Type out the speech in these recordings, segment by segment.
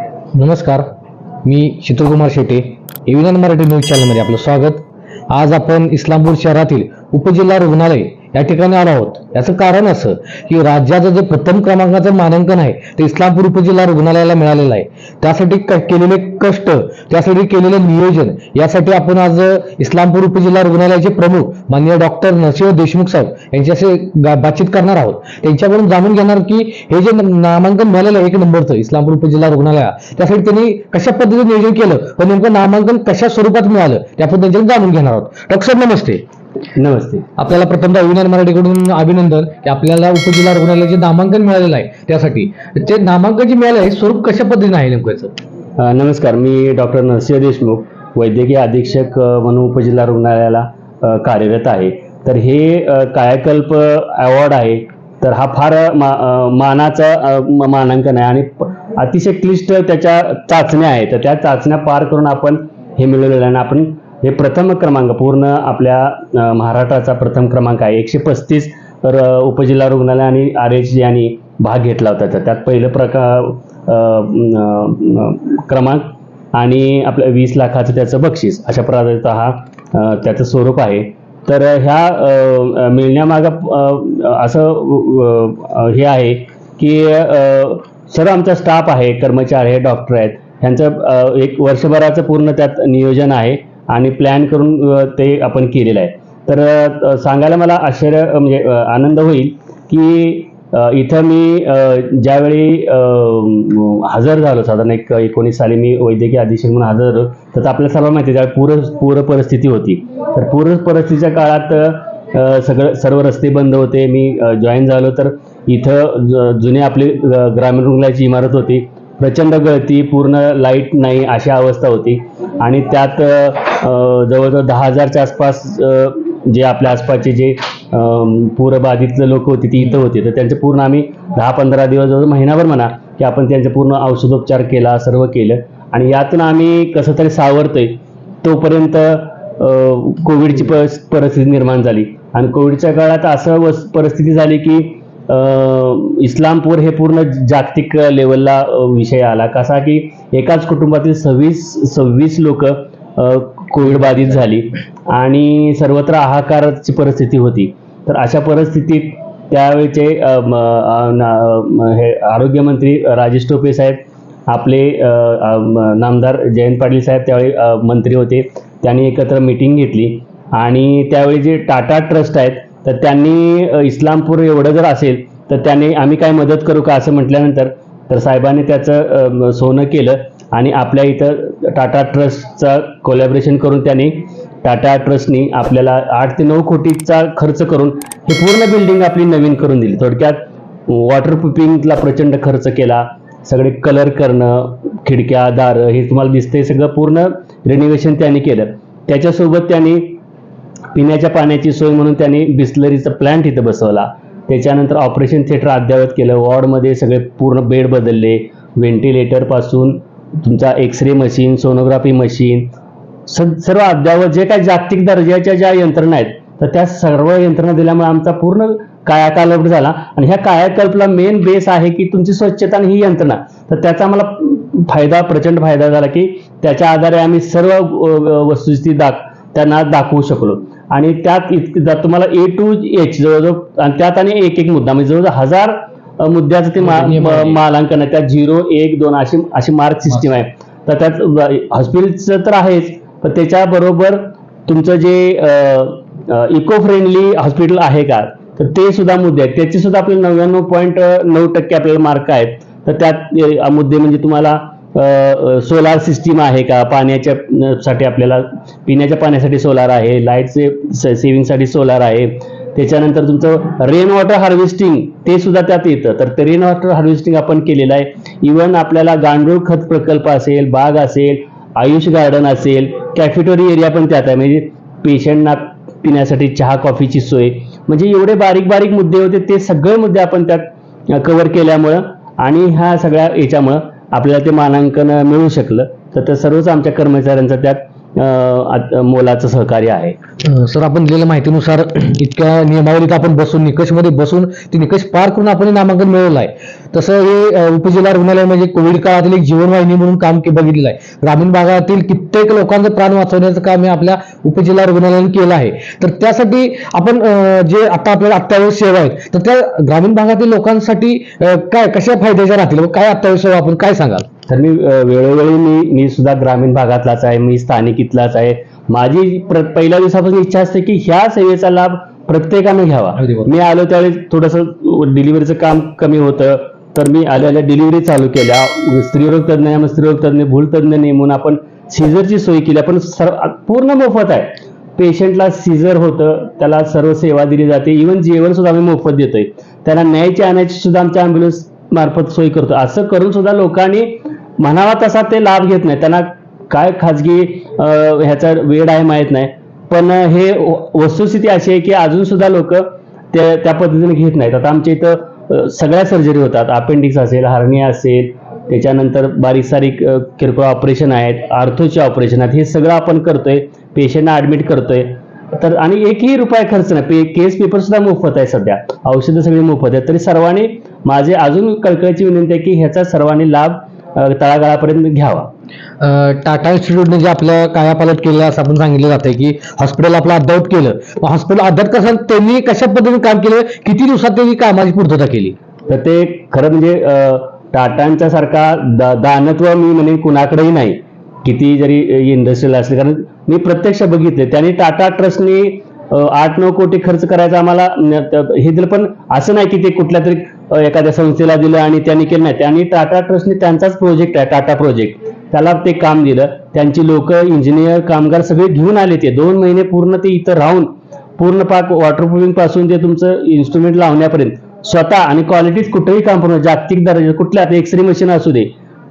नमस्कार, मी शीतलकुमार शेटे. एव्हीएन मराठी न्यूज चॅनलमध्ये आपलं स्वागत. आज आपण इस्लामपूर शहरातील उपजिल्हा रुग्णालय या ठिकाणी आलो आहोत. याचं कारण असं की राज्याचं जे प्रथम क्रमांकाचं मानांकन आहे ते इस्लामपूर उपजिल्हा रुग्णालयाला मिळालेलं आहे. त्यासाठी केलेले कष्ट, त्यासाठी केलेलं नियोजन, यासाठी आपण आज इस्लामपूर उपजिल्हा रुग्णालयाचे प्रमुख माननीय डॉक्टर नरसिंह देशमुख साहेब यांच्याशी बातचीत करणार आहोत. त्यांच्याकडून जाणून घेणार की हे जे नामांकन मिळालेलं आहे 1 नंबरचं इस्लामपूर उपजिल्हा रुग्णालय, त्यासाठी त्यांनी कशा पद्धतीने नियोजन केलं, पण नेमकं नामांकन कशा स्वरूपात मिळालं त्याबद्दल जाणून घेणार आहोत. डॉक्टर साहेब नमस्ते. नमस्ते. आपल्याला प्रथमतः एव्हीएन मराठीकडून अभिनंदन की आपल्याला उपजिल्हा रुग्णालयाचे नामांकन मिळालेलं आहे. त्यासाठी ते नामांकन जे मिळालं आहे स्वरूप कशा पद्धतीने आहे नेमकं? नमस्कार, मी डॉक्टर नरसिंह देशमुख, वैद्यकीय अधीक्षक म्हणून उपजिल्हा रुग्णालयाला कार्यरत आहे. तर हे कायाकल्प अवॉर्ड आहे. तर हा फार मानाचा मानांकन आहे आणि अतिशय क्लिष्ट त्याच्या चाचण्या आहेत. तर त्या चाचण्या पार करून आपण हे मिळवलेलं आहे. आपण हे प्रथम क्रमांक, पूर्ण आपल्या महाराष्ट्राचा प्रथम क्रमांक आहे. 135 उपजिल्हा रुग्णालय आणि RH यांनी भाग घेतला होता. तर त्यात पहिलं क्रमांक आणि आपल्या 20 लाखाचं त्याचं बक्षीस, अशा प्रकारचा हा त्याचं स्वरूप आहे. तर ह्या मिळण्यामागं असं हे आहे की सर्व आमचा स्टाफ आहे, कर्मचारी आहे, डॉक्टर आहेत, ह्यांचं एक वर्षभराचं पूर्ण त्यात नियोजन आहे आणि प्लॅन करून ते आपण केलेलं आहे. तर सांगायला मला आश्चर्य म्हणजे आनंद होईल की इथं मी ज्यावेळी हजर झालो, साधारण 19 साली मी वैद्यकीय अधीक्षक म्हणून हजर झालो. तर आपल्याला सर्व माहिती आहे त्यावेळी पूर परिस्थिती होती. तर पूर परिस्थितीच्या काळात सर्व रस्ते बंद होते. मी जॉईन झालो तर इथं जुने आपली ग्रामीण रुग्णालयाची इमारत होती, प्रचंड गळती, पूर्ण लाईट नाही अशी अवस्था होती. आणि त्यात जवळजवळ 10,000च्या आसपास जे आपल्या आसपासचे जे पूरबाधित लोक होती ती इथं होती. तर त्यांचे पूर्ण आम्ही 10-15 दिवस, जवळ महिनाभर म्हणा, की आपण त्यांचे पूर्ण औषधोपचार केला, सर्व केलं. आणि यातून आम्ही कसं तरी सावरतोय. तोपर्यंत कोविडची परिस्थिती निर्माण झाली आणि कोविडच्या काळात असं परिस्थिती झाली की इस्लामपूर हे पूर्ण जागतिक लेवलला विषय आला. कसा की एकाच कुटुंबातील 26 लोक कोविड बाधित झाली आणि सर्वत्र हाहाकाराची परिस्थिती होती. तर अशा परिस्थितीत त्यावेळेचे हे आरोग्यमंत्री राजेश टोपे साहेब, आपले नामदार जयंत पाटील साहेब त्यावेळी मंत्री होते, त्यांनी एकत्र मीटिंग घेतली आणि त्यावेळी जे टाटा ट्रस्ट आहेत तर त्यांनी इस्लामपूर एवढं जर असेल तर त्यांनी आम्ही काय मदत करू का असं म्हटल्यानंतर तर साहेबांनी त्याचं सोनं केलं आणि आपल्या इथं टाटा ट्रस्टचा कोलॅबरेशन करून त्यांनी टाटा ट्रस्टनी आपल्याला 8 ते 9 कोटीचा खर्च करून हे पूर्ण बिल्डिंग आपली नवीन करून दिली. थोडक्यात वॉटरप्रूफिंगला प्रचंड खर्च केला, सगळे कलर करणं, खिडक्या, दारं हे तुम्हाला दिसतंय सगळं पूर्ण रिनोव्हेशन त्यांनी केलं. त्याच्यासोबत त्यांनी पिण्याच्या पाण्याची सोय म्हणून त्यांनी बिस्लरीचा प्लांट इथं बसवला. त्याच्यानंतर ऑपरेशन थिएटर अद्ययावत केलं, वॉर्डमध्ये सगळे पूर्ण बेड बदलले, व्हेंटिलेटरपासून तुमचा एक्सरे मशीन, सोनोग्राफी मशीन, सर्व अद्ययावत जे काही जागतिक दर्जाच्या ज्या यंत्रणा आहेत तर त्या सर्व यंत्रणा दिल्यामुळे आमचा पूर्ण कायाकल्प झाला. आणि ह्या कायाकल्पला मेन बेस आहे की तुमची स्वच्छता आणि ही यंत्रणा. तर त्याचा आम्हाला प्रचंड फायदा झाला की त्याच्या आधारे आम्ही सर्व वस्तुस्थिती त्यांना दाखवू शकलो. आणि त्यात तुम्हाला A to H जवळजवळ, आणि त्यात आणि एक मुद्दा म्हणजे जवळजवळ 1000 मुद्द्याचं ते मालांकन आहे. त्यात 0, 1, 2 अशी मार्क सिस्टीम आहे. तर त्यात हॉस्पिटलचं तर आहेच, पण त्याच्याबरोबर तुमचं जे इको फ्रेंडली हॉस्पिटल आहे का तर ते सुद्धा मुद्दे आहेत. त्याचे सुद्धा आपले 99.9% आपल्याला मार्क आहेत. तर त्यात मुद्दे म्हणजे तुम्हाला सोलार सिस्टीम आहे का, पाण्याच्या साठी आपल्याला पिण्याच्या पाण्यासाठी सोलार आहे, लाईटचे सेव्हिंगसाठी सोलार आहे. त्याच्यानंतर तुमचं रेन वॉटर हार्वेस्टिंग ते सुद्धा त्यात येतं. तर ते रेन वॉटर हार्वेस्टिंग आपण केलेलं आहे. इव्हन आपल्याला गांडूळ खत प्रकल्प असेल, बाग असेल, आयुष गार्डन असेल, कॅफेटोरी एरिया पण त्यात आहे. म्हणजे पेशंटना पिण्यासाठी चहा कॉफीची सोय, म्हणजे एवढे बारीक बारीक मुद्दे होते. ते सगळे मुद्दे आपण त्यात कव्हर केल्यामुळं आणि ह्या सगळ्या याच्यामुळं आपल्याला ते मानांकन मिळू शकलं. तर सर्वच आमच्या कर्मचाऱ्यांचा त्यात मोलाचं सहकार्य आहे. सर, आपण दिलेल्या माहितीनुसार इतक्या नियमावलीत आपण बसून निकषमध्ये बसून ते निकष पार करून आपण हे नामांकन मिळवलं आहे. तसं हे उपजिल्हा रुग्णालय म्हणजे कोविड काळातील एक जीवनवाहिनी म्हणून काम बघितलेलं आहे. ग्रामीण भागातील कित्येक लोकांचं प्राण वाचवण्याचं काम हे आपल्या उपजिल्हा रुग्णालयाने केलं आहे. तर त्यासाठी आपण जे आता आपल्याला अत्यावश्यक सेवा आहेत तर त्या ग्रामीण भागातील लोकांसाठी काय कशा फायद्याच्या राहतील व काय अत्यावश्यक सेवा आपण काय सांगाल? तर मी वेळोवेळी मी सुद्धा ग्रामीण भागातलाच आहे, मी स्थानिक इथलाच आहे. माझी पहिल्या दिवसापासून इच्छा असते की ह्या सेवेचा लाभ प्रत्येकानं घ्यावा. अगदी बरोबर. मी आलो त्यावेळी थोडंसं डिलिव्हरीचं काम कमी होतं, तर मी आल्या डिलिव्हरी चालू केल्या. स्त्रीरोग तज्ज्ञ, स्त्रीरोग तज्ज्ञ, भूल तज्ज्ञ नेमून आपण सीझरची सोय केली. आपण पूर्ण मोफत आहे. पेशंटला सीझर होतं त्याला सर्व सेवा दिली जाते. इव्हन जेवण सुद्धा आम्ही मोफत देतोय. त्याला न्यायची आणायची सुद्धा आमच्या अँब्युलन्स मार्फत सोय करतो. असं करून सुद्धा लोकांनी म्हणावा तसा ते लाभ घेत नाही. त्यांना काय खाजगी ह्याचा वेळ आहे माहीत नाही, पण हे वस्तुस्थिती अशी आहे की अजून सुद्धा लोक त्या पद्धतीने घेत नाहीत. आता आमच्या इथं सगळ्या सर्जरी होतात. अपेंडिक्स असेल, हार्निया असेल, त्याच्यानंतर बारीक सारीक किरकोळ ऑपरेशन आहेत, आर्थोचे ऑपरेशन आहेत, हे सगळं आपण करतोय. पेशंटना ऍडमिट करतोय. तर आणि एकही रुपया खर्च नाही. केस पेपर सुद्धा मोफत आहे. सध्या औषधं सगळी मोफत आहेत. तरी सर्वांनी माझे अजून कळकळीची विनंती आहे की ह्याचा सर्वांनी लाभ तळागाळापर्यंत घ्यावा. टाटा इन्स्टिट्यूटने जे आपलं कायापालट केलं असं आपण सांगितलं जातं की हॉस्पिटल आपलं अडॉप्ट केलं. हॉस्पिटल अडॉप्ट कसं त्यांनी कशा पद्धतीने काम केलं, किती दिवसात त्यांनी कामाची पूर्तता केली? तर ते खरं म्हणजे टाटांच्या सारखा दानत्व मी म्हणजे कुणाकडेही नाही, किती जरी इंडस्ट्रियल असले. कारण मी प्रत्यक्ष बघितले. त्यांनी टाटा ट्रस्टनी 8-9 कोटी खर्च करायचा आम्हाला हे दिलं, पण असं नाही की ते कुठल्या तरी एखाद्या संस्थेला दिलं आणि त्यांनी केलं नाही. त्यांनी टाटा ट्रस्टने त्यांचाच प्रोजेक्ट आहे, टाटा प्रोजेक्ट, त्याला ते काम दिलं. त्यांची लोक, इंजिनियर, कामगार सगळे घेऊन आले. ते 2 महिने पूर्ण ते इथं राहून पूर्ण पाक वॉटरप्रूफिंग पासून ते तुमचं इन्स्ट्रुमेंट लावण्यापर्यंत स्वतः आणि क्वालिटीज कुठेही काम करून जागतिक दर्जा कुठल्या एक्सरे मशीन असू दे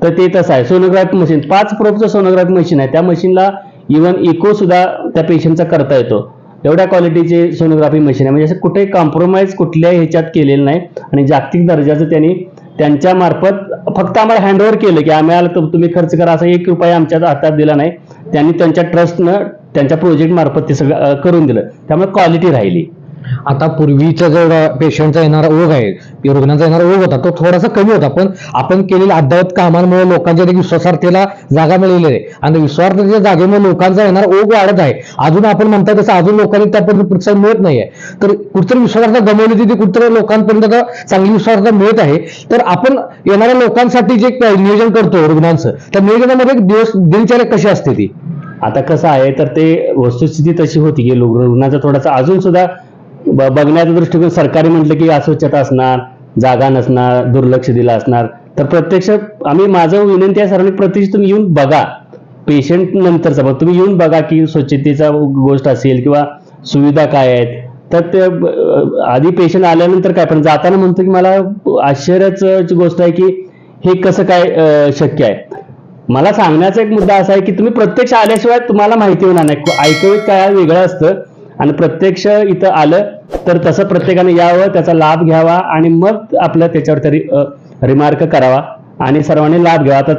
तर ते तसं आहे. सोनोग्राफी मशीन 5 प्रोबचं सोनोग्राफी मशीन आहे. त्या मशीनला इव्हन इको सुद्धा त्या पेशंटचा करता येतो. एवढ्या क्वालिटीचे सोनोग्राफी मशीन आहे. म्हणजे असं कुठेही कॉम्प्रोमाइज कुठल्याही ह्याच्यात केलेलं नाही. आणि जागतिक दर्जाचं त्यांनी त्यांच्या मार्फत फक्त आम्हाला हँडओव्हर केलं की आम्हाला तुम्ही खर्च करा, असा 1 रुपया आमच्या हातात दिला नाही. त्यांनी त्यांच्या ट्रस्टनं त्यांच्या प्रोजेक्ट मार्फत ते सगळं करून दिलं. त्यामुळे क्वालिटी राहिली. आता पूर्वीचा जो पेशंटचा येणारा ओघ आहे, रुग्णांचा येणारा ओघ होता तो थोडासा कमी होता, पण आपण केलेल्या अद्ययावत कामांमुळे लोकांच्या विश्वासार्हतेला जागा मिळालेली आहे. आणि विश्वासार्हतेच्या जागेमुळे लोकांचा येणारा ओघ वाढत आहे. अजून आपण म्हणता तसं अजून लोकांनी त्या पद्धतीने प्रतिसाद मिळत नाहीये. तर कुठतरी विश्वासार्हता गमावली ती कुठतरी लोकांपर्यंत आता चांगली विश्वासार्हता मिळत आहे. तर आपण येणाऱ्या लोकांसाठी जे नियोजन करतो रुग्णांचं, त्या नियोजनामध्ये दिनचर्या कशी असते ती? आता कसं आहे तर ते वस्तुस्थिती तशी होती की रुग्णाचा थोडासा अजून सुद्धा बघण्याचा दृष्टिकोन, सरकारी म्हटलं की अस्वच्छता असणार, जागा नसणार, दुर्लक्ष दिलं असणार. तर प्रत्यक्ष माझं विनंती आहे सरांनी, प्रत्यक्ष तुम्ही येऊन बघा. पेशंट नंतरचा पण तुम्ही येऊन बघा की स्वच्छतेचा गोष्ट असेल किंवा सुविधा काय आहेत. तर ते आधी पेशंट आल्यानंतर काय, पण जाताना म्हणतो की मला आश्चर्याची गोष्ट आहे की हे कसं काय शक्य आहे. मला सांगण्याचा एक मुद्दा असा आहे की तुम्ही प्रत्यक्ष आल्याशिवाय तुम्हाला माहिती होणार नाही. ऐकवीत काय वेगळं असतं आणि प्रत्यक्ष इथं आलं तर तसं प्रत्येकाने यावं, त्याचा लाभ घ्यावा आणि मग आपलं त्याच्यावर तरी रिमार्क करावा आणि सर्वांनी लाभ घ्यावा. आता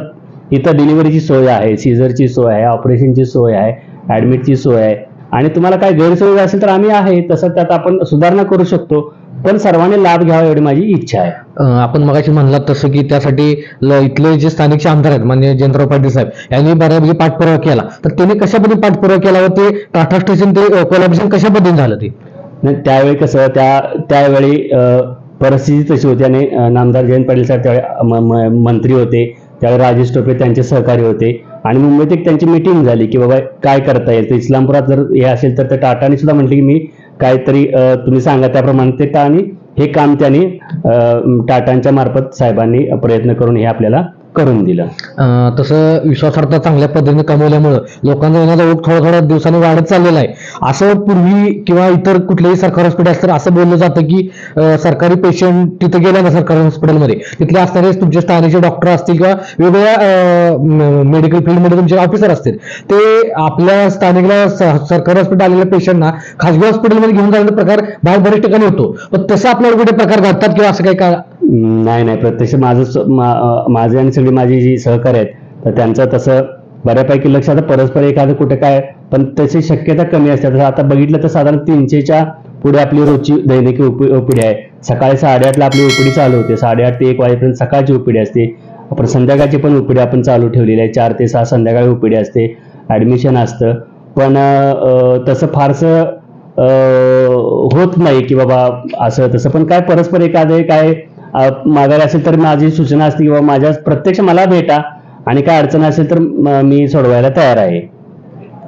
इथं डिलिव्हरीची सोय आहे, सीझरची सोय आहे, ऑपरेशनची सोय आहे, ऍडमिटची सोय आहे. आणि तुम्हाला काय गैरसोय असेल तर आम्ही आहे, तसं त्यात आपण सुधारणा करू शकतो. पण सर्वांनी लाभ घ्यावा एवढी माझी इच्छा आहे. आपण मगाशी म्हणलात तसं की त्यासाठी इथले जे स्थानिक आमदार आहेत माननीय जयंतराव पाटील साहेब यांनी बऱ्यापैकी पाठपुरावा केला. तर त्यांनी कशा पद्धतीने पाठपुरावा केला व ते टाटा स्टेशन ते कोलॅबोरेशन कशा पद्धतीने झालं ते? त्यावेळी कसं त्यावेळी परिस्थिती तशी होती आणि नामदार जयंत पाटील साहेब त्यावेळी मंत्री होते. त्यावेळी राजेश टोपे त्यांचे सहकारी होते आणि मुंबईत एक त्यांची मीटिंग झाली की बाबा काय करता येईल. तर इस्लामपुरात जर हे असेल तर टाटाने सुद्धा म्हटले की मी काहीतरी तुम्ही सांगा त्याप्रमाणे ते आणि हे काम त्यांनी टाटांच्या मार्फत साहेबांनी प्रयत्न करून हे आपल्याला करून दिलं. तसं विश्वासार्हता चांगल्या पद्धतीने कमवल्यामुळे लोकांचा येण्याचा ओघ थोड्या दिवसांनी वाढत चाललेला आहे. असं पूर्वी किंवा इतर कुठलेही सरकारी हॉस्पिटल असतं असं बोललं जातं की सरकारी पेशंट तिथे गेल्या ना सरकारी हॉस्पिटलमध्ये तिथले असणारे तुमचे स्थानिकचे डॉक्टर असतील किंवा वेगवेगळ्या मेडिकल फील्डमध्ये तुमचे ऑफिसर असतील, ते आपल्या स्थानिकला सरकारी हॉस्पिटल आलेल्या पेशंटना खाजगी हॉस्पिटलमध्ये घेऊन जाण्याचा प्रकार बाहेर बऱ्याच ठिकाणी होतो. पण तसं आपल्याला कुठे प्रकार घडतात किंवा असं काही का? नाही, प्रत्यक्ष माझे आणि सगळी माझी जी सहकारी आहेत तर त्यांचं तसं बऱ्यापैकी लक्ष आता परस्पर एखादं कुठे काय, पण त्याची शक्यता कमी असते. तर आता बघितलं तर साधारण 300च्या पुढे आपली रोजची दैनिक ओपीडी आहे. सकाळी 8:30ला आपली ओपीडी चालू होते, 8:30 ते 1 वाजेपर्यंत सकाळची ओपीडी असते. आपण संध्याकाळची पण ओपीडी आपण चालू ठेवलेली आहे, 4 ते 6 संध्याकाळी ओपीडी असते, ऍडमिशन असतं. पण तसं फारसं होत नाही की बाबा असं तसं. पण काय परस्पर एखादे काय मागायला असेल तर माझी सूचना असते की बाबा माझ्या प्रत्यक्ष मला भेटा, आणि काय अडचण असेल तर मी सोडवायला तयार आहे.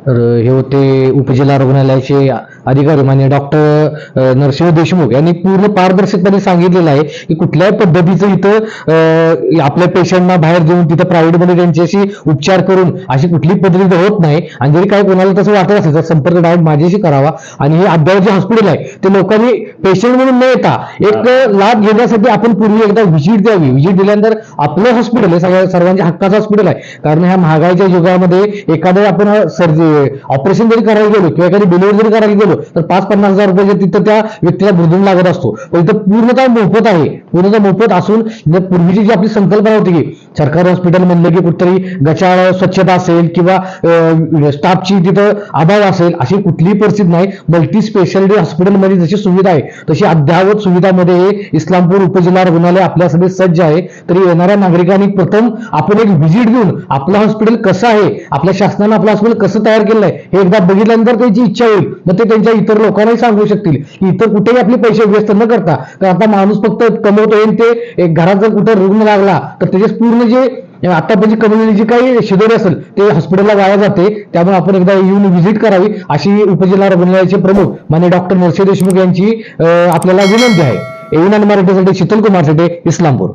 तर हे होते उपजिल्हा रुग्णालयाचे अधिकारी मान्य डॉक्टर नरसिंह देशमुख यांनी पूर्ण पारदर्शकपणे सांगितलेलं आहे की कुठल्याही पद्धतीचं इथं आपल्या पेशंटना बाहेर देऊन तिथं प्रायव्हेटमध्ये त्यांच्याशी उपचार करून अशी कुठली पद्धती होत नाही. आणि जरी काय कोणाला तसं वाटत असेल तर संपर्क डायरेक्ट माझ्याशी करावा. आणि हे अद्यावत जे हॉस्पिटल आहे ते लोकांनी पेशंट म्हणून न येता एक लाभ घेण्यासाठी आपण पूर्वी एकदा व्हिजिट द्यावी. व्हिजिट दिल्यानंतर आपलं हॉस्पिटल हे सर्वांच्या हक्काचं हॉस्पिटल आहे. कारण ह्या महागाईच्या युगामध्ये एखादं आपण ऑपरेशन जरी करायला गेलो किंवा एखादी डिलिव्हरी जरी करायला गेलो तर 5-50 हजार रुपये तिथं त्या व्यक्तीला भरधून लागत असतो. पण इथं पूर्णतः मोफत आहे. पूर्णतः मोफत असून पूर्वीची जी आपली संकल्पना होती की सरकारी हॉस्पिटल म्हणलं की कुठतरी गचाळ स्वच्छता असेल किंवा स्टाफची तिथं अभाव असेल, अशी कुठलीही परिस्थिती नाही. मल्टी स्पेशालिटी हॉस्पिटलमध्ये जशी सुविधा आहे तशी अद्ययावत सुविधामध्ये इस्लामपूर उपजिल्हा रुग्णालय आपल्यासाठी सज्ज आहे. तरी येणाऱ्या नागरिकांनी प्रथम आपण एक व्हिजिट देऊन आपलं हॉस्पिटल कसं आहे, आपल्या शासनानं आपलं हॉस्पिटल कसं तयार केलं आहे हे एकदा बघितल्यानंतर त्यांची इच्छा होईल. मग ते त्यांच्या इतर लोकांनाही सांगू शकतील की इतर कुठेही आपले पैसे व्यस्त न करता, तर आता माणूस फक्त कमवतोय आणि ते एक घरात जर कुठे रुग्ण लागला तर त्याचे पूर्ण जे आतापर्यंत कमवलेली जी काही शिदोरी असेल ते हॉस्पिटलला वाया जाते. त्यामुळे आपण एकदा येऊन व्हिजिट करावी अशी उपजिल्हा रुग्णालयाचे प्रमुख मान्य डॉक्टर नरसिंह देशमुख यांची आपल्याला विनंती आहे. एव्हिनन मराठीसाठी शीतल कुमार शेटे, इस्लामपूर.